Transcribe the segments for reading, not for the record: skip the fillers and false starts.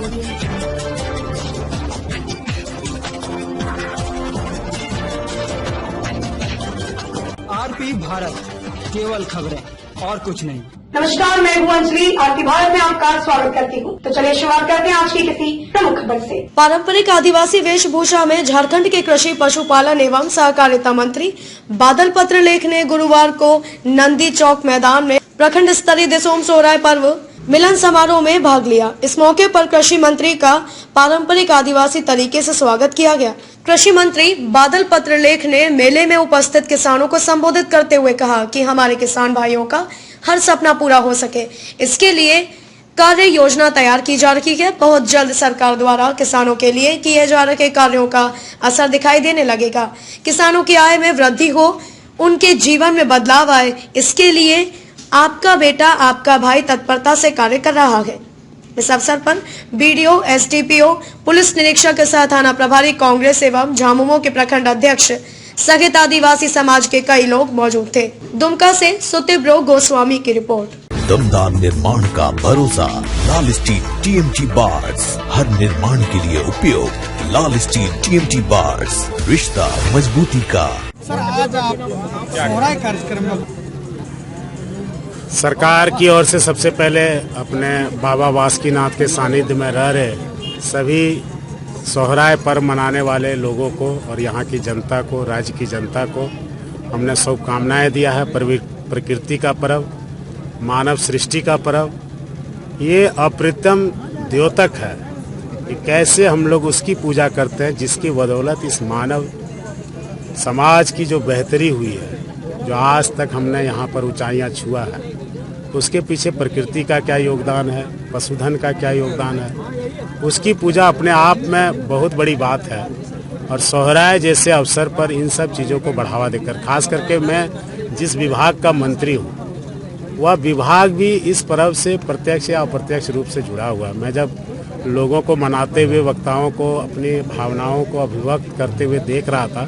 RP Bharat, केवल खबरें और कुछ नहीं। नमस्कार, मैं हूं अंजलि। आरपी भारत में आपका स्वागत करती हूं। तो चलिए शुरुआत करते हैं आज की किसी प्रमुख खबर से। पारंपरिक आदिवासी वेशभूषा में झारखंड के कृषि पशुपालन एवं सहकारिता मंत्री बादल पत्रलेख ने गुरुवार को नंदी चौक मैदान में प्रखंड स्तरीय देशोम सोहराय पर्व मिलन समारोह में भाग लिया। इस मौके पर कृषि मंत्री का पारंपरिक आदिवासी तरीके से स्वागत किया गया। कृषि मंत्री बादल पत्रलेख ने मेले में उपस्थित किसानों को संबोधित करते हुए कहा कि हमारे किसान भाइयों का हर सपना पूरा हो सके, इसके लिए कार्य योजना तैयार की जा रही है। बहुत जल्द सरकार द्वारा किसानों के लिए किए जा रहे कार्यों का असर दिखाई देने लगेगा। किसानों की आय में वृद्धि हो, उनके जीवन में बदलाव आए, इसके लिए आपका बेटा, आपका भाई तत्परता से कार्य कर रहा है। इस अवसर पर बीडीओ, एसडीपीओ, पुलिस निरीक्षक के साथ थाना प्रभारी, कांग्रेस एवं झामुमो के प्रखंड अध्यक्ष सहित आदिवासी समाज के कई लोग मौजूद थे। दुमका से सुतिब्रो गोस्वामी की रिपोर्ट। दमदार निर्माण का भरोसा, लाल स्टील टीएमटी बार्स, हर निर्माण के लिए उपयोग। लाल स्टील टीएमटी बार्स, रिश्ता मजबूती का। सर, आज आप सोहराय कार्यक्रम में सरकार की ओर से सबसे पहले अपने बाबा बासुकीनाथ के सानिध्य में रह रहे सभी सोहराय पर्व मनाने वाले लोगों को और यहाँ की जनता को, राज्य की जनता को हमने शुभकामनाएं दिया है। प्रकृति का पर्व, मानव सृष्टि का पर्व, ये अप्रतिम द्योतक है कि कैसे हम लोग उसकी पूजा करते हैं जिसकी बदौलत इस मानव समाज की जो बेहतरी हुई है, जो आज तक हमने यहाँ पर ऊंचाइयाँ छुआ है, उसके पीछे प्रकृति का क्या योगदान है, पशुधन का क्या योगदान है, उसकी पूजा अपने आप में बहुत बड़ी बात है। और सोहराय जैसे अवसर पर इन सब चीज़ों को बढ़ावा देकर, खास करके मैं जिस विभाग का मंत्री हूँ, वह विभाग भी इस पर्व से प्रत्यक्ष या अप्रत्यक्ष रूप से जुड़ा हुआ है। मैं जब लोगों को मनाते हुए, वक्ताओं को अपनी भावनाओं को अभिव्यक्त करते हुए देख रहा था,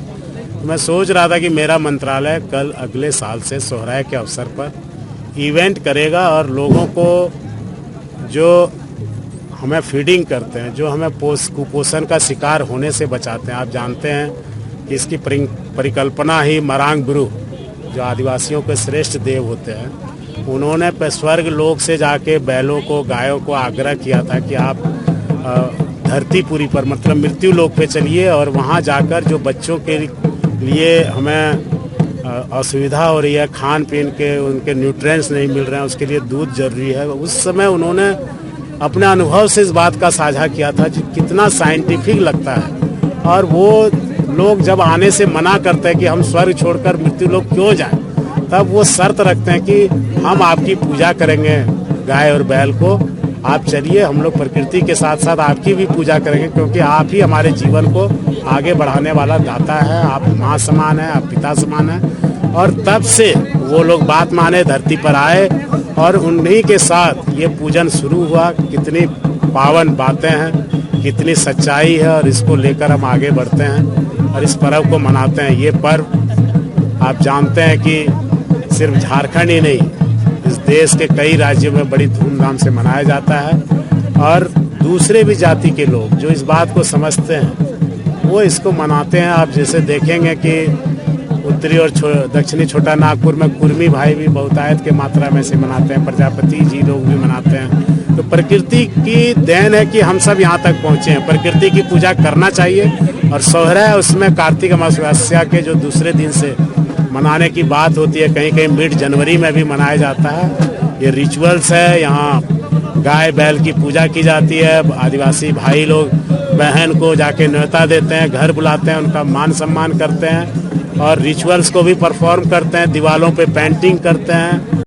तो मैं सोच रहा था कि मेरा मंत्रालय कल अगले साल से सोहराय के अवसर पर इवेंट करेगा और लोगों को जो हमें फीडिंग करते हैं, जो हमें कुपोषण का शिकार होने से बचाते हैं। आप जानते हैं कि इसकी परिकल्पना ही मरांग बिरु, जो आदिवासियों के श्रेष्ठ देव होते हैं, उन्होंने स्वर्ग लोक से जाके बैलों को, गायों को आग्रह किया था कि आप धरतीपुरी पर, मतलब मृत्यु लोक पे चलिए और वहाँ जाकर जो बच्चों के लिए हमें असुविधा हो रही है, खान पीन के उनके न्यूट्रिएंट्स नहीं मिल रहे हैं, उसके लिए दूध जरूरी है। उस समय उन्होंने अपने अनुभव से इस बात का साझा किया था कि कितना साइंटिफिक लगता है। और वो लोग जब आने से मना करते हैं कि हम स्वर्ग छोड़कर मृत्यु लोक क्यों जाएं, तब वो शर्त रखते हैं कि हम आपकी पूजा करेंगे, गाय और बैल को, आप चलिए, हम लोग प्रकृति के साथ साथ आपकी भी पूजा करेंगे, क्योंकि आप ही हमारे जीवन को आगे बढ़ाने वाला दाता है। आप माँ समान है, आप पिता समान है। और तब से वो लोग बात माने, धरती पर आए और उन्हीं के साथ ये पूजन शुरू हुआ। कितनी पावन बातें हैं, कितनी सच्चाई है, और इसको लेकर हम आगे बढ़ते हैं और इस पर्व को मनाते हैं। ये पर्व आप जानते हैं कि सिर्फ झारखंड ही नहीं, इस देश के कई राज्यों में बड़ी धूमधाम से मनाया जाता है। और दूसरे भी जाति के लोग जो इस बात को समझते हैं, वो इसको मनाते हैं। आप जैसे देखेंगे कि उत्तरी और दक्षिणी छोटा नागपुर में कुर्मी भाई भी बहुतायत के मात्रा में से मनाते हैं, प्रजापति जी लोग भी मनाते हैं। तो प्रकृति की देन है कि हम सब यहाँ तक पहुँचे हैं। प्रकृति की पूजा करना चाहिए। और सोहराय, उसमें कार्तिक अमावस्या के जो दूसरे दिन से मनाने की बात होती है, कहीं कहीं मिड जनवरी में भी मनाया जाता है। ये रिचुअल्स है, यहाँ गाय बैल की पूजा की जाती है। आदिवासी भाई लोग बहन को जाके न्योता देते हैं, घर बुलाते हैं, उनका मान सम्मान करते हैं और रिचुअल्स को भी परफॉर्म करते हैं, दीवारों पे पेंटिंग करते हैं।